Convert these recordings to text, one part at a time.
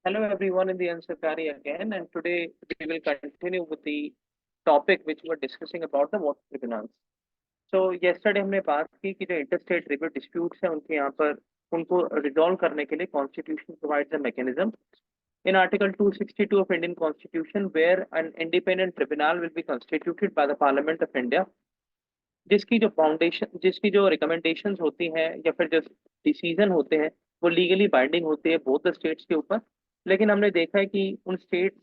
Hello everyone in the Ansakari again, and today we will continue with the topic which we were discussing about the water tribunals. So yesterday हमने बात की कि जो interstate river disputes है उनके यहाँ पर उनको resolve करने के लिए constitution provides a mechanism in Article 262 of Indian Constitution where an independent tribunal will be constituted by the Parliament of India जिसकी जो रिकमेंडेशंस होती हैं या फिर जो डिसीजन होते हैं वो लीगली बाइंडिंग होते हैं बोथ द स्टेट्स के ऊपर। लेकिन हमने देखा है कि उन स्टेट्स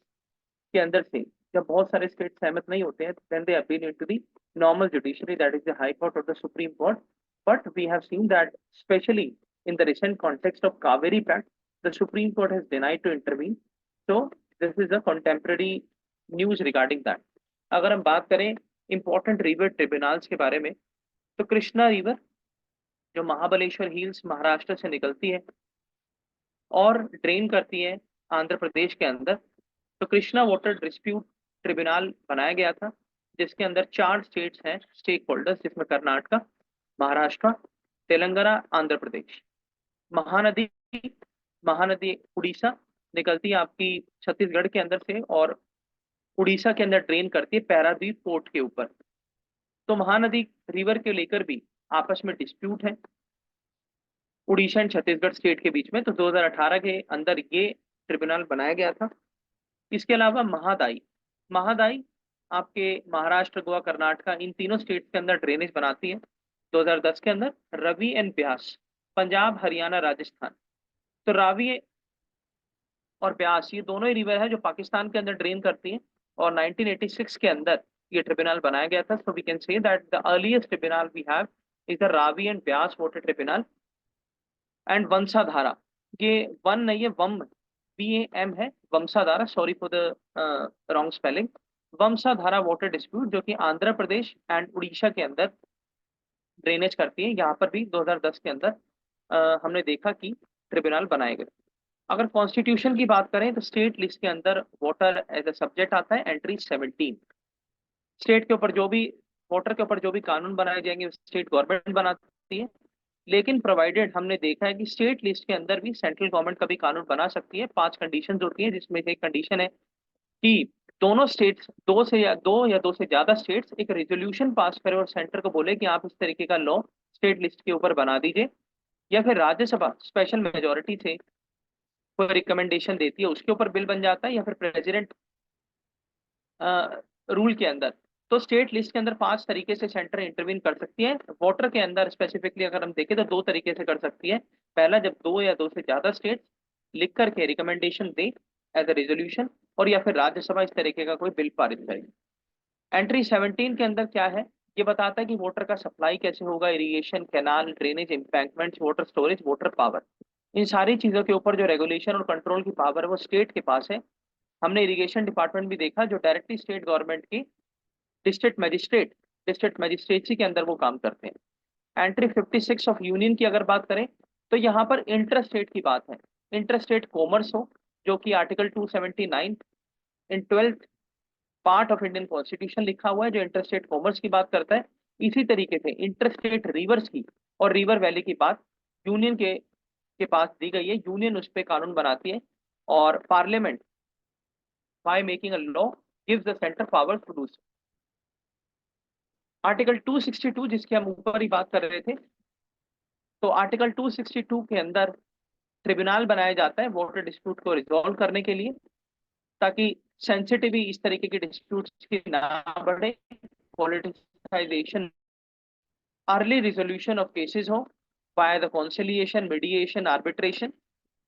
के अंदर से जब बहुत सारे स्टेट सहमत नहीं होते हैं then they appeal into the normal judiciary that is the high court और the supreme court. But we have seen that specially in the recent context of Kaveri pact the supreme court has denied to intervene. So this is a contemporary news regarding that. अगर हम बात करें important river tribunals के बारे में, तो Krishna river जो Mahabaleshwar hills Maharashtra से निकलती है और ड्रेन करती है आंध्र प्रदेश के अंदर, तो कृष्णा वाटर डिस्प्यूट ट्रिब्यूनल बनाया गया था जिसके अंदर चार स्टेट्स हैं स्टेक होल्डर्स, जिसमें कर्नाटका, महाराष्ट्र, तेलंगाना, आंध्र प्रदेश। महानदी महानदी उड़ीसा निकलती है आपकी छत्तीसगढ़ के अंदर से और उड़ीसा के अंदर ड्रेन करती है पैरादीप पोर्ट के ऊपर। तो महानदी रिवर के लेकर भी आपस में डिस्प्यूट है उड़ीसा एंड छत्तीसगढ़ स्टेट के बीच में, तो 2018 के अंदर ये ट्रिब्यूनल बनाया गया था। इसके अलावा महादाई महादाई आपके महाराष्ट्र, गोवा, कर्नाटका इन तीनों स्टेट के अंदर ड्रेनेज बनाती है 2010 के अंदर। रवि एंड ब्यास पंजाब, हरियाणा, राजस्थान। तो रावी और ब्यास ये दोनों ही रिवर है जो पाकिस्तान के अंदर ड्रेन करती है और 1986 के अंदर ये ट्रिब्यूनल बनाया गया था। So we can say that the earliest tribunal we have is the Ravi and Beas water tribunal. And Vansadhara, ये वन नहीं है, वम, BAM है, Vansadhara, sorry for the wrong spelling. Vansadhara water dispute जो कि आंध्र प्रदेश एंड उड़ीसा के अंदर ड्रेनेज करती है, यहाँ पर भी 2010 के अंदर हमने देखा कि ट्रिब्यूनल बनाए गए। अगर कॉन्स्टिट्यूशन की बात करें तो स्टेट लिस्ट के अंदर वाटर एज अ सब्जेक्ट आता है, एंट्री 17। स्टेट के ऊपर जो भी वाटर के ऊपर जो भी कानून बनाए जाएंगे स्टेट गवर्नमेंट बनाती है, लेकिन प्रोवाइडेड हमने देखा है कि स्टेट लिस्ट के अंदर भी सेंट्रल गवर्नमेंट कभी कानून बना सकती है। 5 कंडीशंस होती है जिसमें से एक कंडीशन है कि दोनों स्टेट्स, दो से ज्यादा स्टेट्स एक रेजोल्यूशन पास करे और सेंटर को बोले कि आप इस तरीके का लॉ स्टेट लिस्ट के ऊपर बना दीजिए, या फिर राज्यसभा स्पेशल मेजोरिटी से कोई रिकमेंडेशन देती है उसके ऊपर बिल बन जाता है, या फिर प्रेसिडेंट रूल के अंदर। तो स्टेट लिस्ट के अंदर 5 तरीके से सेंटर इंटरवीन कर सकती है। वाटर के अंदर स्पेसिफिकली अगर हम देखें तो 2 तरीके से कर सकती है। पहला, जब 2 या 2 से ज्यादा स्टेट लिख करके रिकमेंडेशन दे एज अ रेजोल्यूशन, और या फिर राज्यसभा इस तरीके का कोई बिल पारित करेगी। एंट्री 17 के अंदर क्या है, ये बताता है कि वाटर का सप्लाई कैसे होगा, irrigation, canal, drainage, embankment, water storage, water power, इन सारी चीजों के ऊपर जो रेगुलेशन और कंट्रोल की पावर है वो स्टेट के पास है। हमने इरिगेशन डिपार्टमेंट भी देखा जो डायरेक्टली स्टेट गवर्नमेंट की डिस्ट्रिक्ट मजिस्ट्रेसी के अंदर वो काम करते हैं। एंट्री 56 ऑफ यूनियन की अगर बात करें तो यहाँ पर इंटर स्टेट की बात है। इंटर स्टेट कॉमर्स हो, जो कि article 279 in 12th part of Indian constitution लिखा हुआ है, जो इंटर स्टेट कॉमर्स की बात करता है। इसी तरीके से इंटर स्टेट रिवर्स की और रिवर वैली की बात यूनियन के पास दी गई है। यूनियन उस पर कानून बनाती है और parliament by making a law gives the centre power to do so. Article 262 जिसकी हम ऊपर ही बात कर रहे थे, तो आर्टिकल 262 के अंदर ट्रिब्यूनल बनाया जाता है वाटर डिस्प्यूट को रिजॉल्व करने के लिए, ताकि सेंसिटिव इस तरीके के डिस्प्यूट्स की ना बढ़े, politicisation, early resolution of cases हो by the conciliation, mediation, arbitration,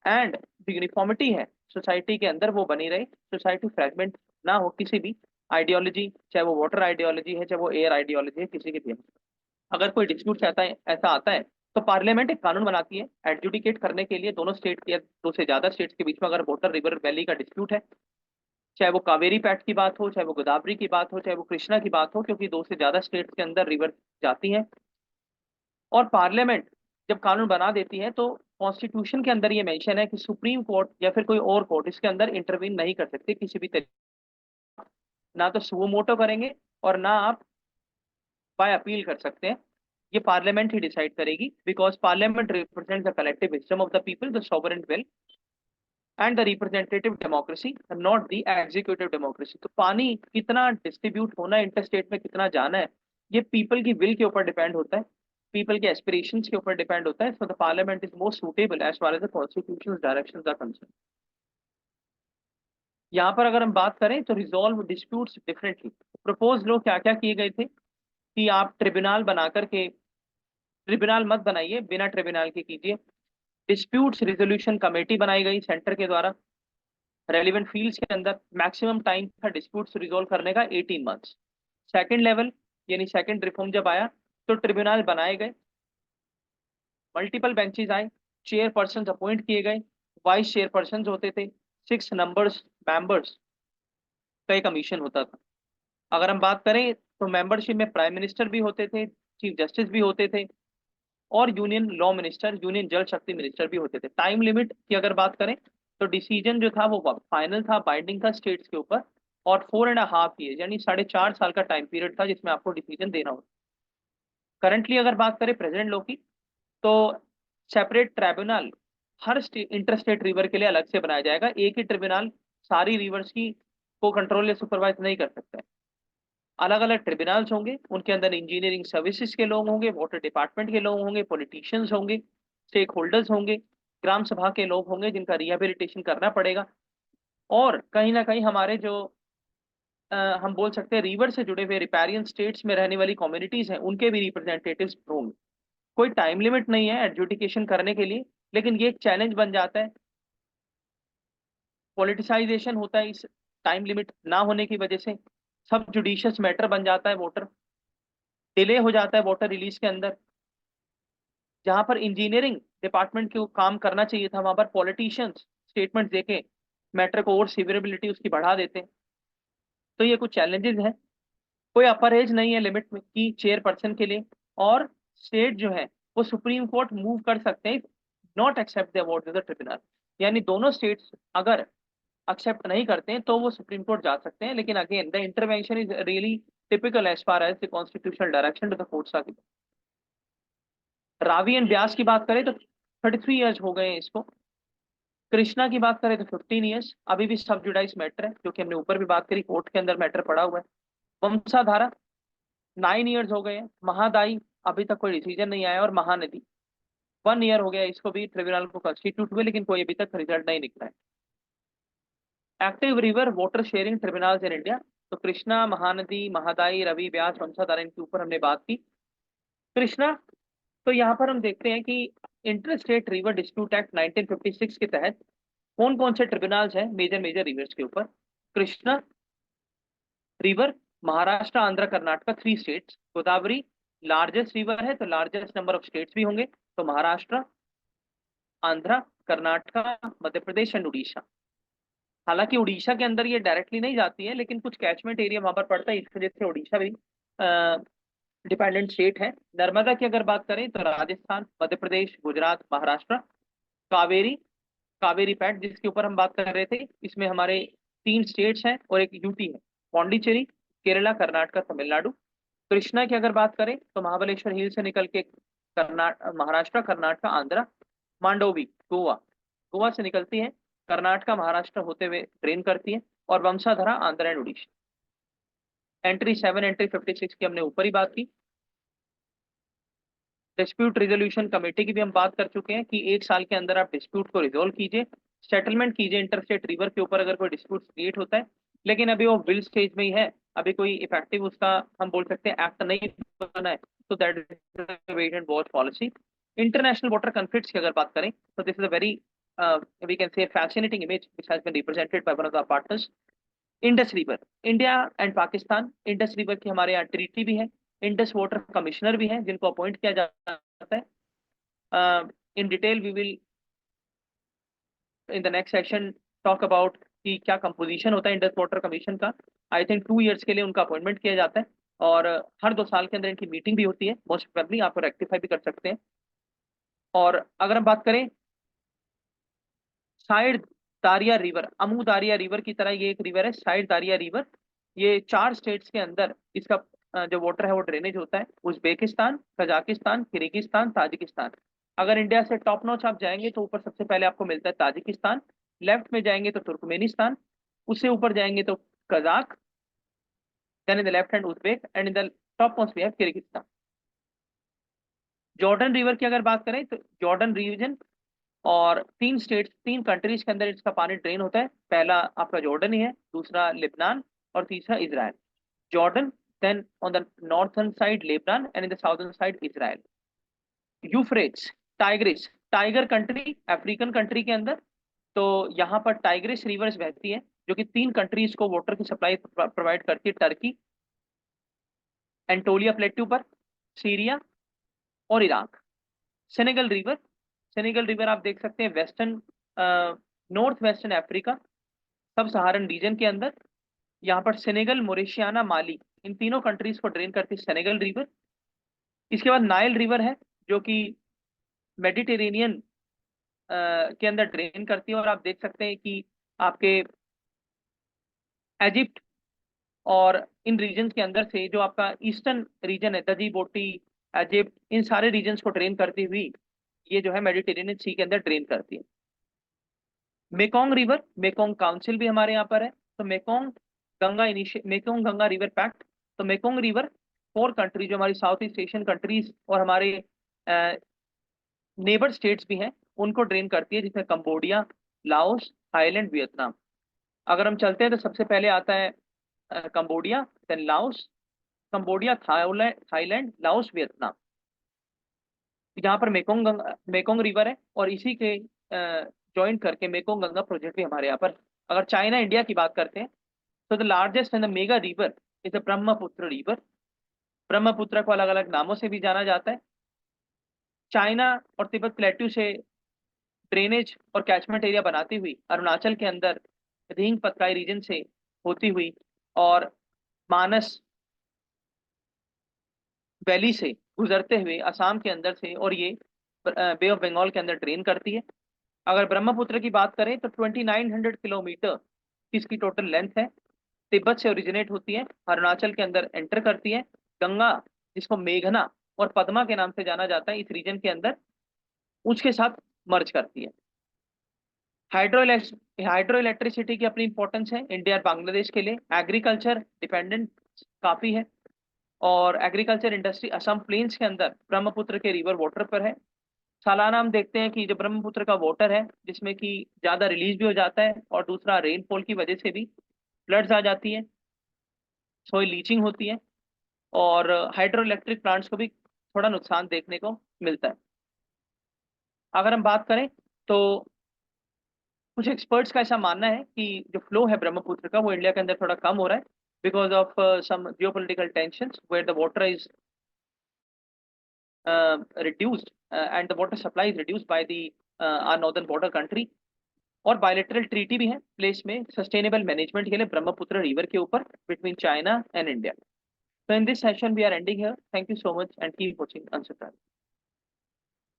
and uniformity है सोसाइटी के अंदर वो बनी रहे, सोसाइटी फ्रेगमेंट ना हो किसी भी आइडियोलॉजी, चाहे वो वाटर आइडियोलॉजी है, चाहे वो एयर आइडियोलॉजी है, किसी के भी। अगर कोई डिस्प्यूट ऐसा आता है तो पार्लियामेंट एक कानून बनाती है एडजुडिकेट करने के लिए दोनों स्टेट या 2 से ज्यादा स्टेट्स के बीच में अगर वाटर रिवर वैली का डिस्प्यूट है, चाहे वो कावेरी पैट की बात हो, चाहे वो गोदावरी की बात हो, चाहे वो कृष्णा की बात हो, क्योंकि 2 से ज्यादा स्टेट्स के अंदर रिवर जाती है। और पार्लियामेंट जब कानून बना देती है तो कॉन्स्टिट्यूशन के अंदर ये मेंशन है कि सुप्रीम कोर्ट या फिर कोई और कोर्ट इसके अंदर इंटरवीन नहीं कर सकते किसी भी तरीके, ना तो सुओ मोटो करेंगे और ना आप बाय अपील कर सकते हैं। ये पार्लियामेंट ही डिसाइड करेगी, because parliament represent the collective wisdom of the people, the sovereign will, and the representative democracy, not the executive democracy. तो पानी कितना डिस्ट्रीब्यूट होना है, इंटरस्टेट में कितना जाना है, ये पीपल की विल के ऊपर डिपेंड होता है, पीपल के एस्पिरेशंस के ऊपर डिपेंड होता है। So the parliament is most suitable as far as the constitution directions are concern. यहाँ पर अगर हम बात करें तो रिजॉल्व डिस्प्यूट्स डिफरेंटली। प्रपोज लो क्या क्या किए गए थे कि आप ट्रिब्यूनल बना करके, ट्रिब्यूनल मत बनाइए, बिना ट्रिब्यूनल के कीजिए। डिस्प्यूट्स रिजोल्यूशन कमेटी बनाई गई सेंटर के द्वारा, रेलिवेंट फील्ड्स के अंदर। मैक्सिमम टाइम था डिस्प्यूट्स रिजोल्व करने का 18 मंथ्स। सेकंड लेवल यानी सेकंड रिफॉर्म जब आया तो ट्रिब्यूनल बनाए गए, मल्टीपल बेंचेस आए, चेयरपर्सन अपॉइंट किए गए, वाइस चेयरपर्सन होते थे, 6 नंबर्स मेंबर्स का एक कमीशन होता था। अगर हम बात करें तो मेंबरशिप में प्राइम मिनिस्टर भी होते थे, चीफ जस्टिस भी होते थे, और यूनियन लॉ मिनिस्टर, यूनियन जल शक्ति मिनिस्टर भी होते थे। टाइम लिमिट की अगर बात करें तो डिसीजन जो था वो फाइनल था, बाइंडिंग था स्टेट्स के ऊपर, और 4.5 ईयर यानी 4.5 साल का टाइम पीरियड था जिसमें आपको डिसीजन देना होता। करंटली अगर बात करें प्रेजेंट लॉ की, तो सेपरेट ट्राइब्यूनल हर इंटर स्टेट रिवर के लिए अलग से बनाया जाएगा। एक ही ट्रिब्यूनल सारी रिवर्स की को कंट्रोल या सुपरवाइज नहीं कर सकता है। अलग अलग ट्रिब्यूनल्स होंगे, उनके अंदर इंजीनियरिंग सर्विसेज के लोग होंगे, वाटर डिपार्टमेंट के लोग होंगे, पॉलिटिशियंस होंगे, स्टेक होल्डर्स होंगे, ग्राम सभा के लोग होंगे जिनका रिहेबिलिटेशन करना पड़ेगा, और कहीं ना कहीं हमारे जो हम बोल सकते हैं रिवर से जुड़े हुए रिपेरियन स्टेट्स में रहने वाली कम्युनिटीज हैं, उनके भी रिप्रेजेंटेटिव्स होंगे। कोई टाइम लिमिट नहीं है एडजुडिकेशन करने के लिए, लेकिन ये एक चैलेंज बन जाता है। पॉलिटिसाइजेशन होता है इस टाइम लिमिट ना होने की वजह से, सब जुडिशियस मैटर बन जाता है वोटर, डिले हो जाता है वोटर रिलीज के अंदर। जहां पर इंजीनियरिंग डिपार्टमेंट को काम करना चाहिए था, वहां पर पॉलिटिशियंस स्टेटमेंट देके मैटर को और सिवियरिटी उसकी बढ़ा देते हैं। तो ये कुछ चैलेंजेस हैं। कोई अपर एज नहीं है लिमिट में की चेयरपर्सन के लिए, और स्टेट जो है वो सुप्रीम कोर्ट मूव कर सकते हैं not accept the award of the tribunal. यानी दोनों स्टेट्स अगर एक्सेप्ट नहीं करते हैं तो वो सुप्रीम कोर्ट जा सकते हैं, लेकिन again the intervention is really typical as far as the constitutional direction to the courts are. Ravi and Beas की बात करें तो 33 ईयर्स हो गए हैं इसको। कृष्णा की बात करें तो 15 ईयर्स, अभी भी सब जुडाइज मैटर है, जो कि हमने ऊपर भी बात करी, कोर्ट के अंदर मैटर पड़ा हुआ है। वंशाधारा 9 ईयर्स हो गए हैं। महादाई अभी तक कोई डिसीजन नहीं आया, और महानदी 1 ईयर हो गया इसको भी ट्रिब्यूनल को कंस्टिट्यूट हुए, लेकिन कोई अभी तक रिजल्ट नहीं निकला है। Active river water sharing tribunals in India, तो कृष्णा, महानदी, महादाई, रवि, ब्यास, वंशाधारा, इनके ऊपर हमने बात की। कृष्णा, तो यहाँ पर हम देखते हैं कि inter state river dispute act 1956 के तहत कौन कौन से ट्रिब्यूनल्स हैं मेजर मेजर रिवर्स के ऊपर। Krishna river, Maharashtra, Andhra, Karnataka, 3 states. Godavari largest river है, तो लार्जेस्ट नंबर ऑफ स्टेट्स भी होंगे, तो महाराष्ट्र, आंध्र, कर्नाटक, मध्य प्रदेश एंड उड़ीसा। हालांकि उड़ीसा के अंदर ये डायरेक्टली नहीं जाती है, लेकिन कुछ कैचमेंट एरिया वहां पर पड़ता है, इस वजह से उड़ीसा भी डिपेंडेंट स्टेट है। नर्मदा की अगर बात करें तो राजस्थान, मध्य प्रदेश, गुजरात, महाराष्ट्र। कावेरी, कावेरी पैट जिसके ऊपर हम बात कर रहे थे, इसमें हमारे 3 स्टेट्स हैं और एक यूटी है, पौंडीचेरी, केरला, कर्नाटक, तमिलनाडु। कृष्णा की अगर बात करें तो महाबलेश्वर हिल से निकल के कर्नाटक, महाराष्ट्र, कर्नाटक, आंध्र। मांडोवी गोवा, गोवा से निकलती है, कर्नाटक, महाराष्ट्र होते हुए ड्रेन करती है, और Vansadhara Andhra and Orissa. Entry 7, entry 56 की हमने ऊपर ही बात की। डिस्प्यूट रिजोल्यूशन कमेटी की भी हम बात कर चुके हैं कि 1 साल के अंदर आप डिस्प्यूट को रिजोल्व कीजिए, सेटलमेंट कीजिए इंटरस्टेट रिवर के ऊपर अगर कोई डिस्प्यूट क्रिएट होता है। लेकिन अभी वो बिल स्टेज में ही है, अभी कोई इफेक्टिव उसका हम बोल सकते हैं एक्ट नहीं बना है, तो that is wait and watch policy. International water conflicts की अगर बात करें तो this is a very we can say fascinating image which has been represented by one of the partners. Indus river, India and Pakistan, Indus river की हमारे यहाँ treaty भी है, इंडस वाटर कमिश्नर भी हैं जिनको अपॉइंट किया जाता है। In detail we will in the next session talk about कि क्या कंपोजिशन होता है इंडस वाटर कमीशन का। आई थिंक 2 ईयर्स के लिए उनका अपॉइंटमेंट किया जाता है, और हर 2 साल के अंदर इनकी मीटिंग भी होती है, मोस्ट प्रोबेबली आप रेक्टिफाई भी कर सकते हैं। और अगर हम बात करें साइड दारिया रिवर, अमू दारिया रिवर की तरह ये एक रिवर है, साइड दारिया रिवर। ये 4 स्टेट्स के अंदर इसका जो वाटर है वो ड्रेनेज होता है, उज्बेकिस्तान, कजाकिस्तान, किर्गिस्तान, ताजिकिस्तान। अगर इंडिया से टॉप नॉच आप जाएंगे तो ऊपर सबसे पहले आपको मिलता है ताजिकिस्तान, लेफ्ट में जाएंगे तो तुर्कमेनिस्तान, उससे ऊपर जाएंगे तो Kazakh, then in the left hand Uzbek, and in the top most we have Kyrgyzstan. Jordan river की अगर बात करें तो जॉर्डन रीजन और तीन स्टेट्स, तीन कंट्रीज के अंदर इसका पानी ड्रेन होता है। पहला आपका जॉर्डन ही है, दूसरा लेबनान, और तीसरा Israel. Jordan, then on the northern side Lebanon, and in the southern side Israel. Euphrates, Tigris, tiger country, African country के अंदर। तो यहाँ पर टाइग्रिस रिवर्स बहती है, जो कि तीन कंट्रीज को वाटर की सप्लाई प्रोवाइड करती है, टर्की, एंटोलिया प्लेट्यू पर, सीरिया और Iraq. Senegal river, Senegal river आप देख सकते हैं वेस्टर्न, नॉर्थ वेस्टर्न अफ्रीका, सब सहारन रीजन के अंदर। यहाँ पर सेनेगल, मोरिशियाना, माली, इन तीनों कंट्रीज को ड्रेन करती है सेनेगल रिवर। इसके बाद नाइल रिवर है, जो कि मेडिटेरेनियन के अंदर ड्रेन करती है, और आप देख सकते हैं कि आपके इजिप्ट और इन रीजन्स के अंदर से जो आपका ईस्टर्न रीजन है, दजीबोटी, इजिप्ट, इन सारे रीजन्स को ड्रेन करती हुई ये जो है मेडिटेरेनियन सी के अंदर ड्रेन करती है। मेकोंग रिवर, मेकोंग काउंसिल भी हमारे यहाँ पर है। तो मेकोंग गंगा रिवर पैक्ट। तो मेकोंग रिवर फोर कंट्री, जो हमारी साउथ ईस्ट एशियन कंट्रीज और हमारे नेबर स्टेट्स भी हैं, उनको ड्रेन करती है, जिसमें कंबोडिया, लाओस, थाईलैंड, वियतनाम। अगर हम चलते हैं तो सबसे पहले आता है Cambodia, then Laos, Cambodia, Thailand, Laos, Vietnam. यहाँ पर मेकोंग रिवर है, और इसी के ज्वाइन करके मेकोंग गंगा प्रोजेक्ट भी हमारे यहाँ पर। अगर चाइना इंडिया की बात करते हैं तो the largest and the mega river is the Brahmaputra river. Brahmaputra को अलग अलग नामों से भी जाना जाता है। चाइना और तिब्बत प्लेट्यू से ड्रेनेज और कैचमेंट एरिया बनाती हुई अरुणाचल के अंदर रींग पतकाई रीजन से होती हुई और मानस वैली से गुजरते हुए असम के अंदर से, और ये बे ऑफ बंगाल के अंदर ड्रेन करती है। अगर ब्रह्मपुत्र की बात करें तो 2900 किलोमीटर की इसकी टोटल लेंथ है। तिब्बत से ओरिजिनेट होती है, अरुणाचल के अंदर एंटर करती है। गंगा, जिसको मेघना और पद्मा के नाम से जाना जाता है, इस रीजन के अंदर उसके साथ मर्ज करती है। हाइड्रो हाइड्रो इलेक्ट्रिसिटी की अपनी इंपॉर्टेंस है इंडिया और बांग्लादेश के लिए। एग्रीकल्चर डिपेंडेंट काफी है, और एग्रीकल्चर इंडस्ट्री असम प्लेन्स के अंदर ब्रह्मपुत्र के रिवर वाटर पर है। सालाना हम देखते हैं कि जो ब्रह्मपुत्र का वाटर है, जिसमें कि ज्यादा रिलीज भी हो जाता है, और दूसरा रेनफॉल की वजह से भी फ्लड्स आ जाती है, सोइल लीचिंग होती है, और हाइड्रो इलेक्ट्रिक प्लांट्स को भी थोड़ा नुकसान देखने को मिलता है। अगर हम बात करें तो कुछ एक्सपर्ट्स का ऐसा मानना है कि जो फ्लो है ब्रह्मपुत्र का, वो इंडिया के अंदर थोड़ा कम हो रहा है, because of some geopolitical tensions where the water is reduced and the water supply is reduced by the our northern border country। और बायलेटरल ट्रीटी भी है प्लेस में सस्टेनेबल मैनेजमेंट के लिए ब्रह्मपुत्र रिवर के ऊपर between China and India. So in this session we are ending here. Thank you so much and keep watching Answer Prime.